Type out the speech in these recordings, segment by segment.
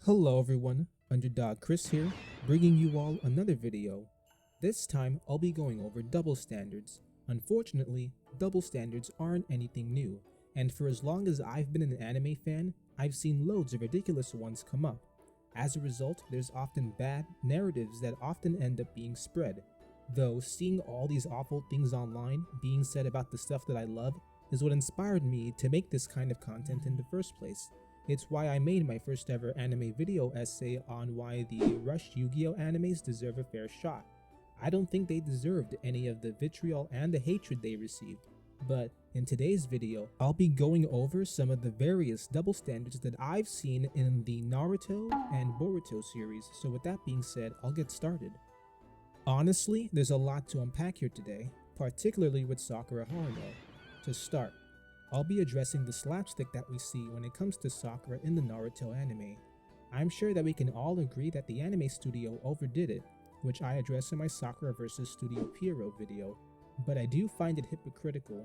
Hello everyone, Underdog Chris here, bringing you all another video. This time I'll be going over double standards. Unfortunately, double standards aren't anything new, and for as long as I've been an anime fan, I've seen loads of ridiculous ones come up. As a result, there's often bad narratives that often end up being spread. Though seeing all these awful things online being said about the stuff that I love is what inspired me to make this kind of content in the first place. It's why I made my first ever anime video essay on why the rushed Yu-Gi-Oh animes deserve a fair shot. I don't think they deserved any of the vitriol and the hatred they received, but in today's video, I'll be going over some of the various double standards that I've seen in the Naruto and Boruto series, so with that being said, I'll get started. Honestly, there's a lot to unpack here today, particularly with Sakura Haruno. To start, I'll be addressing the slapstick that we see when it comes to Sakura in the Naruto anime. I'm sure that we can all agree that the anime studio overdid it, which I address in my Sakura vs Studio Pierrot video, but I do find it hypocritical,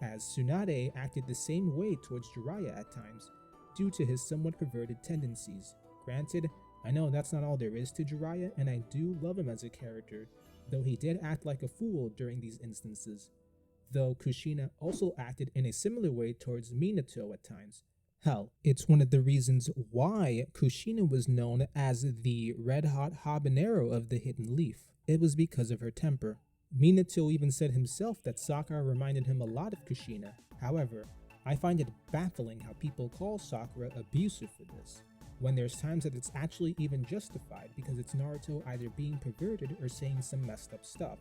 as Tsunade acted the same way towards Jiraiya at times, due to his somewhat perverted tendencies. Granted, I know that's not all there is to Jiraiya, and I do love him as a character, though he did act like a fool during these instances. Though Kushina also acted in a similar way towards Minato at times. Hell, it's one of the reasons why Kushina was known as the red-hot habanero of the Hidden Leaf. It was because of her temper. Minato even said himself that Sakura reminded him a lot of Kushina. However, I find it baffling how people call Sakura abusive for this, when there's times that it's actually even justified because it's Naruto either being perverted or saying some messed up stuff.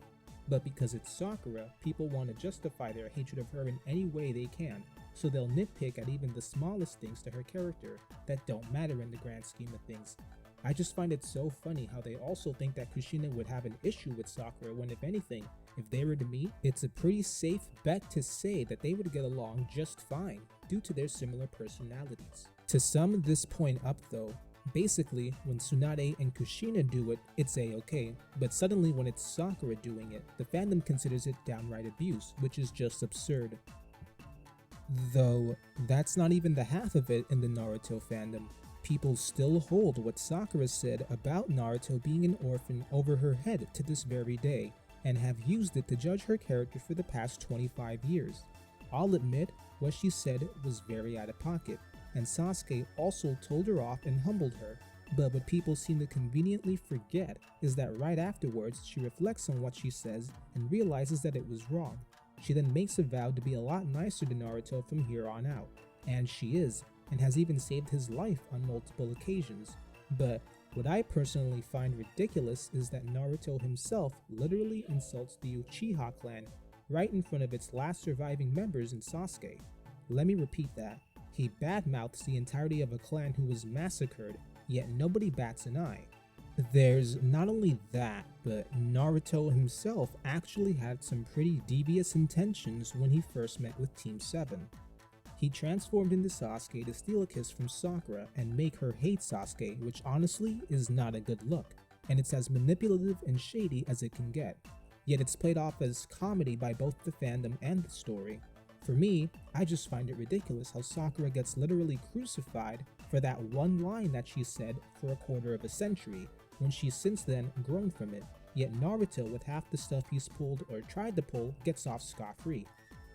But because it's Sakura, people want to justify their hatred of her in any way they can, so they'll nitpick at even the smallest things to her character that don't matter in the grand scheme of things. I just find it so funny how they also think that Kushina would have an issue with Sakura when, if anything, if they were to meet, it's a pretty safe bet to say that they would get along just fine due to their similar personalities. To sum this point up though, basically, when Tsunade and Kushina do it, it's a-okay, but suddenly when it's Sakura doing it, the fandom considers it downright abuse, which is just absurd. Though, that's not even the half of it in the Naruto fandom. People still hold what Sakura said about Naruto being an orphan over her head to this very day, and have used it to judge her character for the past 25 years. I'll admit, what she said was very out of pocket, and Sasuke also told her off and humbled her, but what people seem to conveniently forget is that right afterwards she reflects on what she says and realizes that it was wrong. She then makes a vow to be a lot nicer to Naruto from here on out, and she is, and has even saved his life on multiple occasions. But what I personally find ridiculous is that Naruto himself literally insults the Uchiha clan right in front of its last surviving members in Sasuke. Let me repeat that. He badmouths the entirety of a clan who was massacred, yet nobody bats an eye. There's not only that, but Naruto himself actually had some pretty devious intentions when he first met with Team 7. He transformed into Sasuke to steal a kiss from Sakura and make her hate Sasuke, which honestly is not a good look, and it's as manipulative and shady as it can get. Yet it's played off as comedy by both the fandom and the story. For me, I just find it ridiculous how Sakura gets literally crucified for that one line that she said for a quarter of a century, when she's since then grown from it, yet Naruto, with half the stuff he's pulled or tried to pull, gets off scot-free.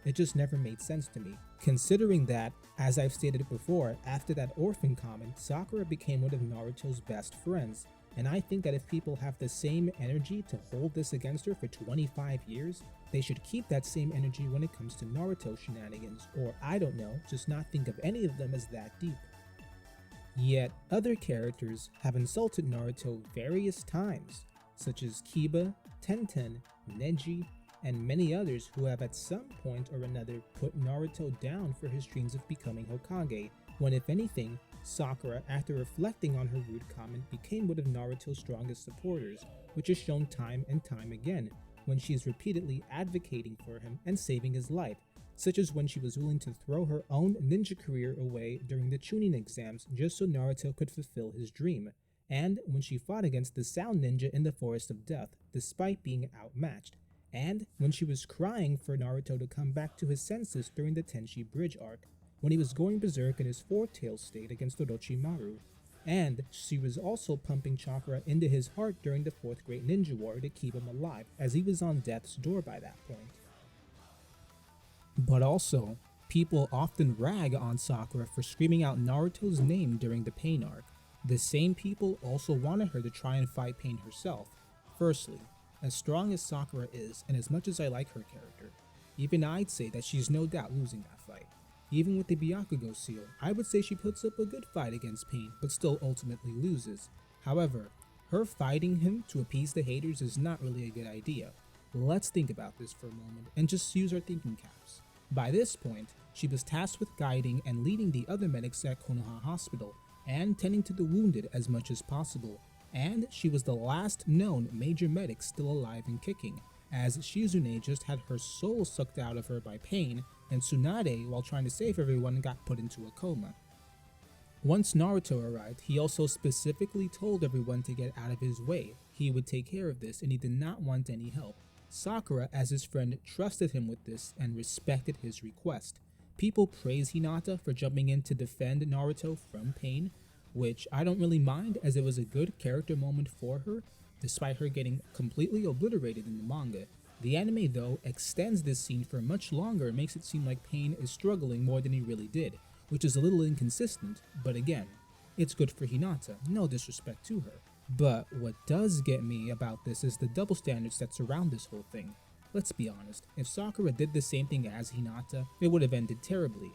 It just never made sense to me. Considering that, as I've stated before, after that orphan comment, Sakura became one of Naruto's best friends, and I think that if people have the same energy to hold this against her for 25 years, they should keep that same energy when it comes to Naruto shenanigans, or I don't know, just not think of any of them as that deep. Yet, other characters have insulted Naruto various times, such as Kiba, Tenten, Neji, and many others who have at some point or another put Naruto down for his dreams of becoming Hokage, when if anything, Sakura, after reflecting on her rude comment, became one of Naruto's strongest supporters, which is shown time and time again, when she is repeatedly advocating for him and saving his life, such as when she was willing to throw her own ninja career away during the Chunin exams just so Naruto could fulfill his dream, and when she fought against the Sound Ninja in the Forest of Death despite being outmatched, and when she was crying for Naruto to come back to his senses during the Tenchi Bridge arc, when he was going berserk in his four-tail state against Orochimaru. and she was also pumping chakra into his heart during the 4th Great Ninja War to keep him alive, as he was on death's door by that point. But also, people often rag on Sakura for screaming out Naruto's name during the Pain arc. The same people also wanted her to try and fight Pain herself. Firstly, as strong as Sakura is, and as much as I like her character, even I'd say that she's no doubt losing that fight. Even with the Byakugo seal, I would say she puts up a good fight against Pain, but still ultimately loses. However, her fighting him to appease the haters is not really a good idea. Let's think about this for a moment and just use our thinking caps. By this point, she was tasked with guiding and leading the other medics at Konoha Hospital and tending to the wounded as much as possible, and she was the last known major medic still alive and kicking, as Shizune just had her soul sucked out of her by Pain, and Tsunade, while trying to save everyone, got put into a coma. Once Naruto arrived, he also specifically told everyone to get out of his way. He would take care of this and he did not want any help. Sakura, as his friend, trusted him with this and respected his request. People praise Hinata for jumping in to defend Naruto from Pain, which I don't really mind, as it was a good character moment for her, despite her getting completely obliterated in the manga. The anime, though, extends this scene for much longer and makes it seem like Pain is struggling more than he really did, which is a little inconsistent, but again, it's good for Hinata, no disrespect to her. But what does get me about this is the double standards that surround this whole thing. Let's be honest, if Sakura did the same thing as Hinata, it would have ended terribly.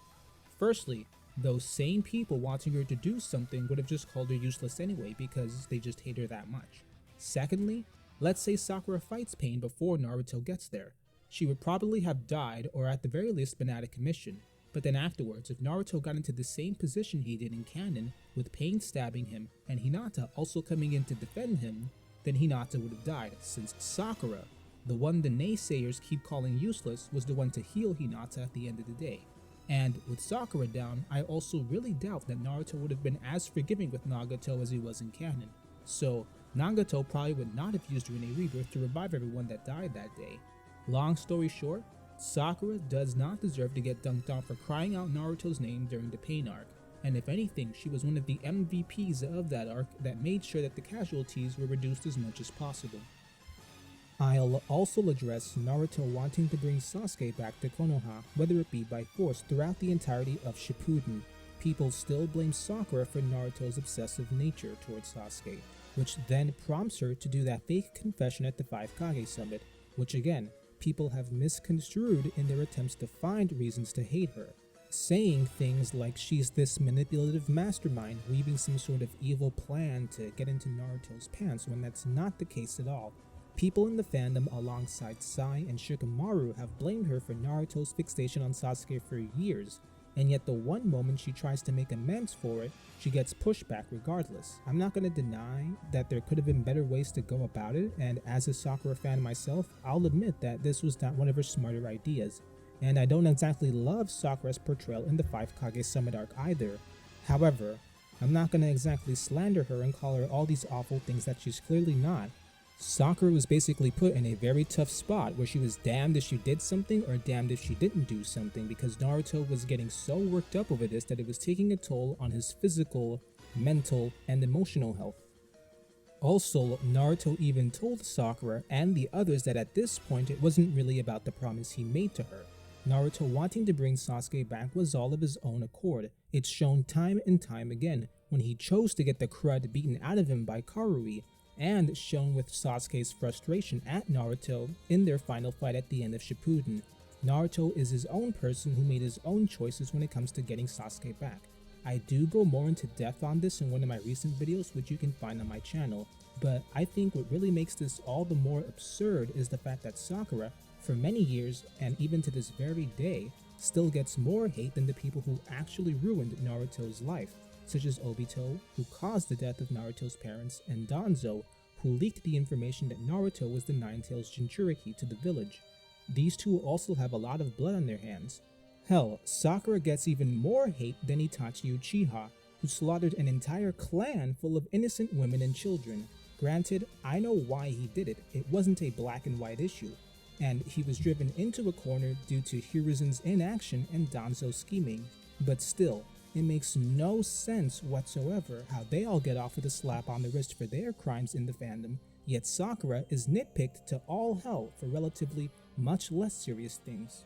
Firstly, those same people wanting her to do something would have just called her useless anyway because they just hate her that much. Secondly, let's say Sakura fights Pain before Naruto gets there. She would probably have died or at the very least been out of commission. But then afterwards, if Naruto got into the same position he did in canon, with Pain stabbing him and Hinata also coming in to defend him, then Hinata would have died, since Sakura, the one the naysayers keep calling useless, was the one to heal Hinata at the end of the day. And with Sakura down, I also really doubt that Naruto would have been as forgiving with Nagato as he was in canon. So, Nagato probably would not have used Rinne Rebirth to revive everyone that died that day. Long story short, Sakura does not deserve to get dunked on for crying out Naruto's name during the Pain arc, and if anything, she was one of the MVPs of that arc that made sure that the casualties were reduced as much as possible. I'll also address Naruto wanting to bring Sasuke back to Konoha, whether it be by force. Throughout the entirety of Shippuden, people still blame Sakura for Naruto's obsessive nature towards Sasuke, which then prompts her to do that fake confession at the 5 Kage Summit, which again, people have misconstrued in their attempts to find reasons to hate her, saying things like she's this manipulative mastermind weaving some sort of evil plan to get into Naruto's pants, when that's not the case at all. People in the fandom alongside Sai and Shikamaru have blamed her for Naruto's fixation on Sasuke for years, and yet the one moment she tries to make amends for it, she gets pushback regardless. I'm not going to deny that there could have been better ways to go about it, and as a Sakura fan myself, I'll admit that this was not one of her smarter ideas. And I don't exactly love Sakura's portrayal in the 5 Kage Summit arc either. However, I'm not going to exactly slander her and call her all these awful things that she's clearly not. Sakura was basically put in a very tough spot where she was damned if she did something or damned if she didn't do something, because Naruto was getting so worked up over this that it was taking a toll on his physical, mental, and emotional health. Also, Naruto even told Sakura and the others that at this point it wasn't really about the promise he made to her. Naruto wanting to bring Sasuke back was all of his own accord. It's shown time and time again when he chose to get the crud beaten out of him by Karui, and shown with Sasuke's frustration at Naruto in their final fight at the end of Shippuden. Naruto is his own person who made his own choices when it comes to getting Sasuke back. I do go more into depth on this in one of my recent videos, which you can find on my channel, but I think what really makes this all the more absurd is the fact that Sakura, for many years and even to this very day, still gets more hate than the people who actually ruined Naruto's life, such as Obito, who caused the death of Naruto's parents, and Danzo, who leaked the information that Naruto was the Nine-Tails Jinchuriki to the village. These two also have a lot of blood on their hands. Hell, Sakura gets even more hate than Itachi Uchiha, who slaughtered an entire clan full of innocent women and children. Granted, I know why he did it. It wasn't a black and white issue, and he was driven into a corner due to Hiruzen's inaction and Danzo's scheming. But still, It makes no sense whatsoever how they all get off with a slap on the wrist for their crimes in the fandom, yet Sakura is nitpicked to all hell for relatively much less serious things.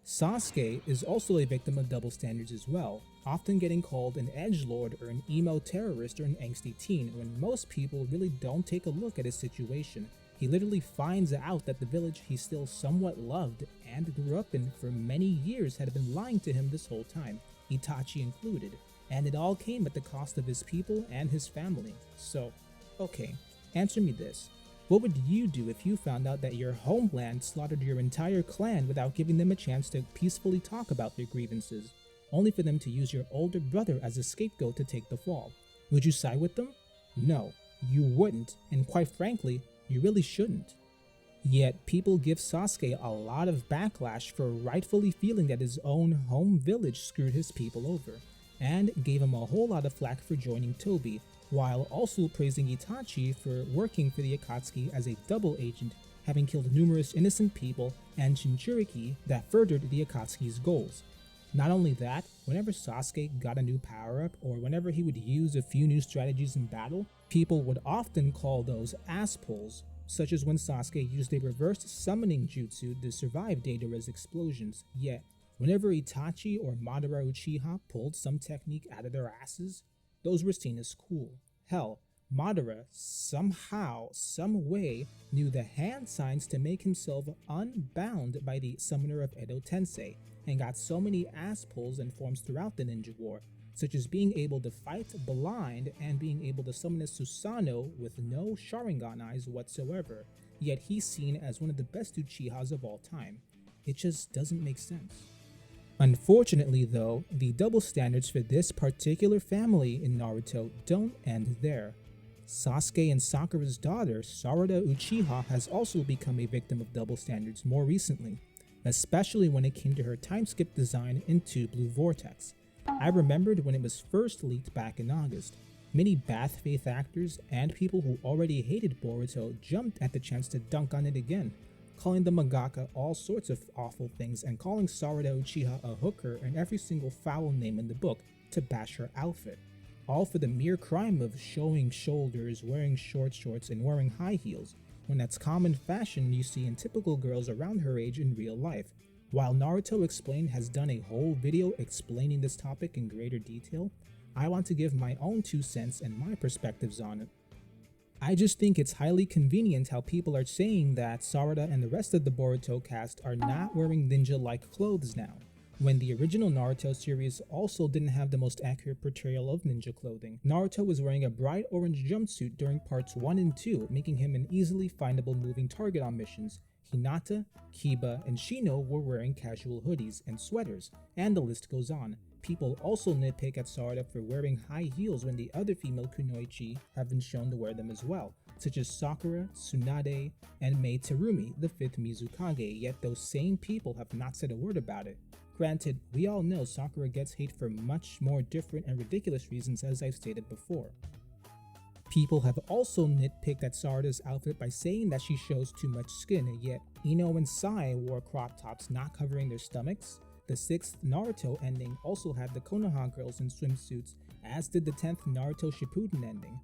Sasuke is also a victim of double standards as well, often getting called an edgelord or an emo terrorist or an angsty teen when most people really don't take a look at his situation. He literally finds out that the village he still somewhat loved and grew up in for many years had been lying to him this whole time, Itachi included, and it all came at the cost of his people and his family. So, okay, answer me this. What would you do if you found out that your homeland slaughtered your entire clan without giving them a chance to peacefully talk about their grievances, only for them to use your older brother as a scapegoat to take the fall? Would you side with them? No, you wouldn't, and quite frankly, you really shouldn't. Yet, people give Sasuke a lot of backlash for rightfully feeling that his own home village screwed his people over, and gave him a whole lot of flack for joining Toby, while also praising Itachi for working for the Akatsuki as a double agent, having killed numerous innocent people and Jinchuriki that furthered the Akatsuki's goals. Not only that, whenever Sasuke got a new power-up or whenever he would use a few new strategies in battle, people would often call those ass pulls, such as when Sasuke used a reversed summoning jutsu to survive Deidara's explosions. Yet, whenever Itachi or Madara Uchiha pulled some technique out of their asses, those were seen as cool. Hell, Madara somehow, some way, knew the hand signs to make himself unbound by the summoner of Edo Tensei, and got so many ass pulls and forms throughout the ninja war, such as being able to fight blind and being able to summon a Susanoo with no Sharingan eyes whatsoever, yet he's seen as one of the best Uchihas of all time. It just doesn't make sense. Unfortunately though, the double standards for this particular family in Naruto don't end there. Sasuke and Sakura's daughter, Sarada Uchiha, has also become a victim of double standards more recently, especially when it came to her time skip design into Blue Vortex. I remembered when it was first leaked back in August. Many bad faith actors and people who already hated Boruto jumped at the chance to dunk on it again, calling the mangaka all sorts of awful things and calling Sarada Uchiha a hooker and every single foul name in the book to bash her outfit, all for the mere crime of showing shoulders, wearing short shorts, and wearing high heels, when that's common fashion you see in typical girls around her age in real life. While Naruto Explained has done a whole video explaining this topic in greater detail, I want to give my own 2 cents and my perspectives on it. I just think it's highly convenient how people are saying that Sarada and the rest of the Boruto cast are not wearing ninja-like clothes now, when the original Naruto series also didn't have the most accurate portrayal of ninja clothing. Naruto was wearing a bright orange jumpsuit during parts 1 and 2, making him an easily findable moving target on missions. Hinata, Kiba, and Shino were wearing casual hoodies and sweaters, and the list goes on. People also nitpick at Sarada for wearing high heels when the other female kunoichi have been shown to wear them as well, such as Sakura, Tsunade, and Mei Terumi, the 5th Mizukage, yet those same people have not said a word about it. Granted, we all know Sakura gets hate for much more different and ridiculous reasons, as I've stated before. People have also nitpicked at Sarada's outfit by saying that she shows too much skin, yet Ino and Sai wore crop tops not covering their stomachs. The 6th Naruto ending also had the Konoha girls in swimsuits, as did the 10th Naruto Shippuden ending.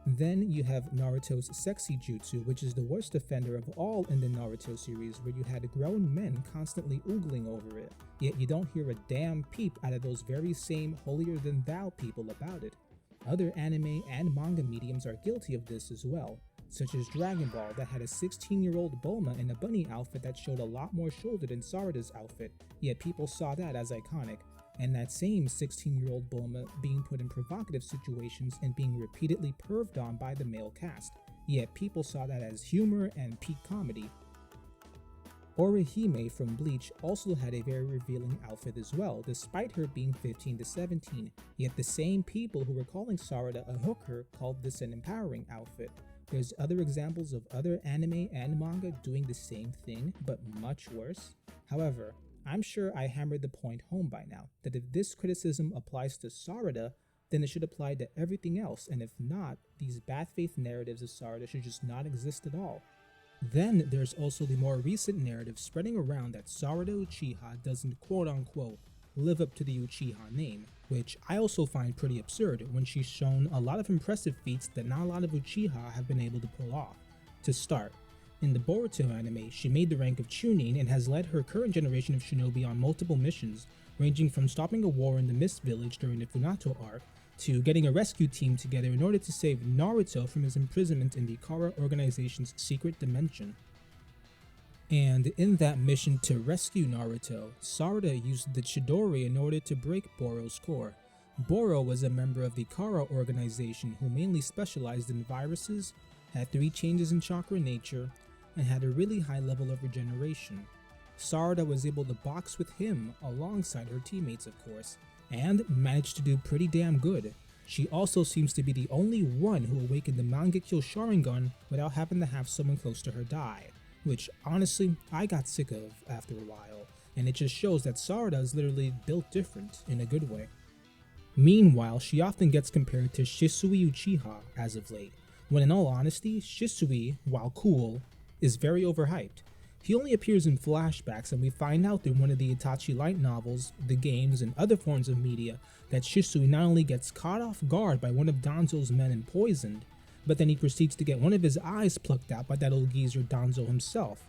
Then you have Naruto's sexy jutsu, which is the worst offender of all in the Naruto series, where you had grown men constantly oogling over it, yet you don't hear a damn peep out of those very same holier-than-thou people about it. Other anime and manga mediums are guilty of this as well, such as Dragon Ball that had a 16-year-old Bulma in a bunny outfit that showed a lot more shoulder than Sarada's outfit, yet people saw that as iconic, and that same 16-year-old Bulma being put in provocative situations and being repeatedly perved on by the male cast, yet people saw that as humor and peak comedy. Orihime from Bleach also had a very revealing outfit as well, despite her being 15 to 17, yet the same people who were calling Sarada a hooker called this an empowering outfit. There's other examples of other anime and manga doing the same thing, but much worse. However, I'm sure I hammered the point home by now, that if this criticism applies to Sarada, then it should apply to everything else, and if not, these bad faith narratives of Sarada should just not exist at all. Then there's also the more recent narrative spreading around that Sarada Uchiha doesn't quote-unquote live up to the Uchiha name, which I also find pretty absurd when she's shown a lot of impressive feats that not a lot of Uchiha have been able to pull off. To start, in the Boruto anime, she made the rank of Chunin and has led her current generation of shinobi on multiple missions, ranging from stopping a war in the Mist Village during the Funato arc, to getting a rescue team together in order to save Naruto from his imprisonment in the Kara organization's secret dimension. And in that mission to rescue Naruto, Sarada used the Chidori in order to break Boro's core. Boro was a member of the Kara organization who mainly specialized in viruses, had 3 changes in chakra nature, and had a really high level of regeneration. Sarada was able to box with him alongside her teammates, of course, and managed to do pretty damn good. She also seems to be the only one who awakened the Mangekyo Sharingan without having to have someone close to her die, which honestly I got sick of after a while, and it just shows that Sarada is literally built different in a good way. Meanwhile, she often gets compared to Shisui Uchiha as of late, when in all honesty, Shisui, while cool, is very overhyped. He only appears in flashbacks, and we find out through one of the Itachi light novels, the games, and other forms of media that Shisui not only gets caught off guard by one of Danzo's men and poisoned, but then he proceeds to get one of his eyes plucked out by that old geezer Danzo himself.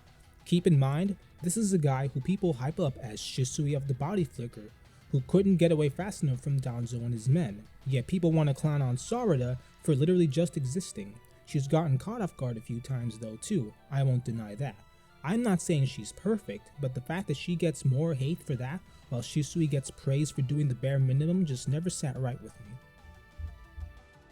Keep in mind, this is a guy who people hype up as Shisui of the Body Flicker, who couldn't get away fast enough from Danzo and his men, yet people want to clown on Sarada for literally just existing. She's gotten caught off guard a few times though too, I won't deny that. I'm not saying she's perfect, but the fact that she gets more hate for that, while Shisui gets praise for doing the bare minimum, just never sat right with me.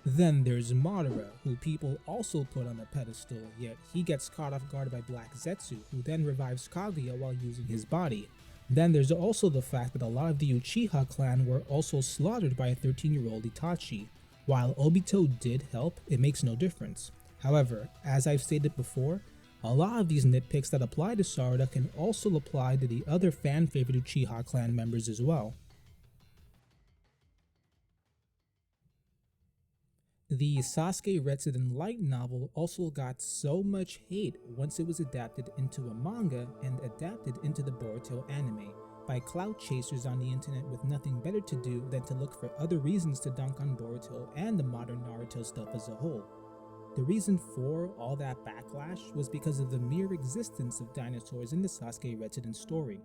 Then there's Madara, who people also put on a pedestal, yet he gets caught off guard by Black Zetsu, who then revives Kaguya while using his body. Then there's also the fact that a lot of the Uchiha clan were also slaughtered by a 13-year-old Itachi. While Obito did help, it makes no difference. However, as I've stated before, a lot of these nitpicks that apply to Sarada can also apply to the other fan-favorite Uchiha clan members as well. The Sasuke Retsuden light novel also got so much hate once it was adapted into a manga and adapted into the Boruto anime by clout chasers on the internet with nothing better to do than to look for other reasons to dunk on Boruto and the modern Naruto stuff as a whole. The reason for all that backlash was because of the mere existence of dinosaurs in the Sasuke Retsuden story.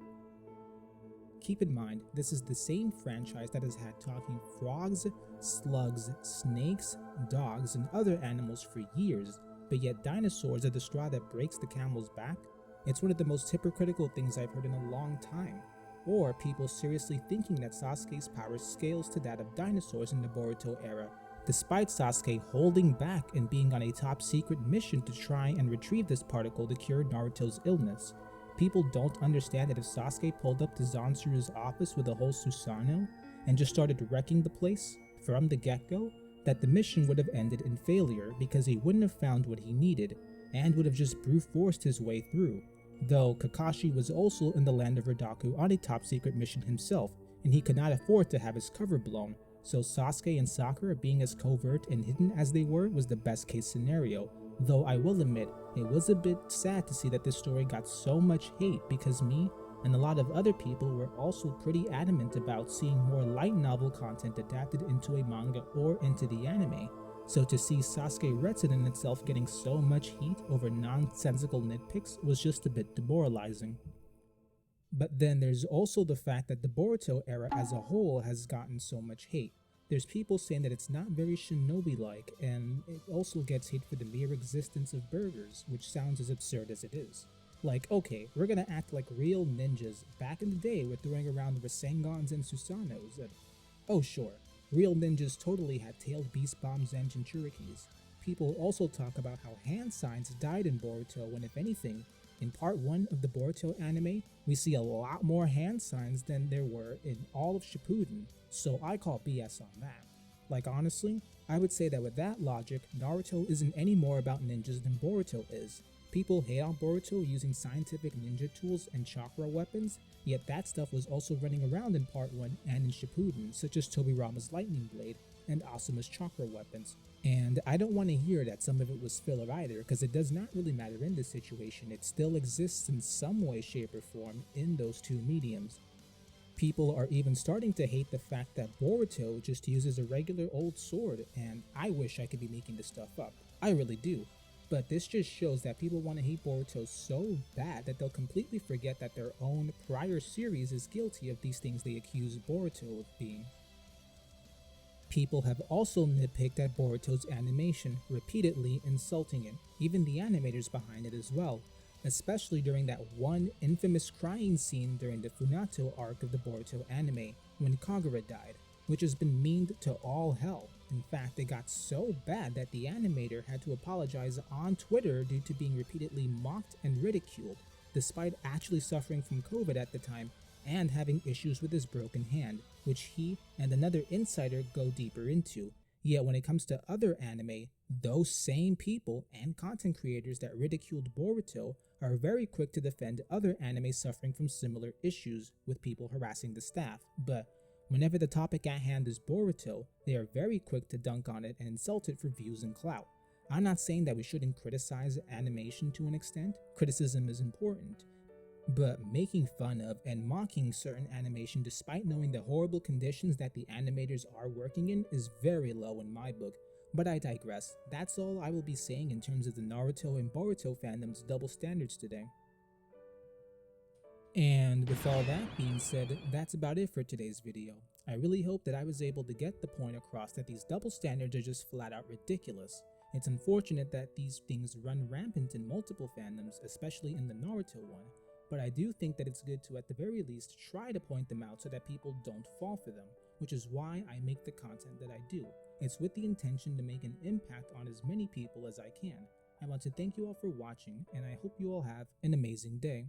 Keep in mind, this is the same franchise that has had talking frogs, slugs, snakes, dogs, and other animals for years, but yet dinosaurs are the straw that breaks the camel's back? It's one of the most hypocritical things I've heard in a long time. Or people seriously thinking that Sasuke's power scales to that of dinosaurs in the Boruto era, despite Sasuke holding back and being on a top secret mission to try and retrieve this particle to cure Naruto's illness. People don't understand that if Sasuke pulled up to Zansuru's office with a whole Susanoo and just started wrecking the place from the get-go, that the mission would have ended in failure because he wouldn't have found what he needed and would have just brute forced his way through. Though Kakashi was also in the land of Ridaku on a top secret mission himself, and he could not afford to have his cover blown, so Sasuke and Sakura being as covert and hidden as they were was the best case scenario. Though I will admit, it was a bit sad to see that this story got so much hate because me and a lot of other people were also pretty adamant about seeing more light novel content adapted into a manga or into the anime. So to see Sasuke Retsuden itself getting so much heat over nonsensical nitpicks was just a bit demoralizing. But then there's also the fact that the Boruto era as a whole has gotten so much hate. There's people saying that it's not very shinobi-like, and it also gets hate for the mere existence of burgers, which sounds as absurd as it is. Like, okay, we're gonna act like real ninjas. Back in the day, we're throwing around Rasengans and Susanos, and oh sure, real ninjas totally had tailed beast bombs and Jinchurikis. People also talk about how hand signs died in Boruto when, if anything, in part 1 of the Boruto anime, we see a lot more hand signs than there were in all of Shippuden, so I call BS on that. Like honestly, I would say that with that logic, Naruto isn't any more about ninjas than Boruto is. People hate on Boruto using scientific ninja tools and chakra weapons, yet that stuff was also running around in part 1 and in Shippuden, such as Tobirama's lightning blade and Asuma's chakra weapons. And I don't want to hear that some of it was filler either, because it does not really matter in this situation. It still exists in some way, shape, or form in those two mediums. People are even starting to hate the fact that Boruto just uses a regular old sword, and I wish I could be making this stuff up. I really do. But this just shows that people want to hate Boruto so bad that they'll completely forget that their own prior series is guilty of these things they accuse Boruto of being. People have also nitpicked at Boruto's animation, repeatedly insulting it, even the animators behind it as well, especially during that one infamous crying scene during the Funato arc of the Boruto anime, when Kagura died, which has been memed to all hell. In fact, it got so bad that the animator had to apologize on Twitter due to being repeatedly mocked and ridiculed, despite actually suffering from COVID at the time and having issues with his broken hand, which he and another insider go deeper into. Yet when it comes to other anime, those same people and content creators that ridiculed Boruto are very quick to defend other anime suffering from similar issues with people harassing the staff, but whenever the topic at hand is Boruto, they are very quick to dunk on it and insult it for views and clout. I'm not saying that we shouldn't criticize animation to an extent. Criticism is important. But making fun of and mocking certain animation despite knowing the horrible conditions that the animators are working in is very low in my book. But I digress. That's all I will be saying in terms of the Naruto and Boruto fandom's double standards today. And with all that being said, that's about it for today's video. I really hope that I was able to get the point across that these double standards are just flat out ridiculous. It's unfortunate that these things run rampant in multiple fandoms, especially in the Naruto one. But I do think that it's good to at the very least try to point them out so that people don't fall for them, which is why I make the content that I do. It's with the intention to make an impact on as many people as I can. I want to thank you all for watching, and I hope you all have an amazing day.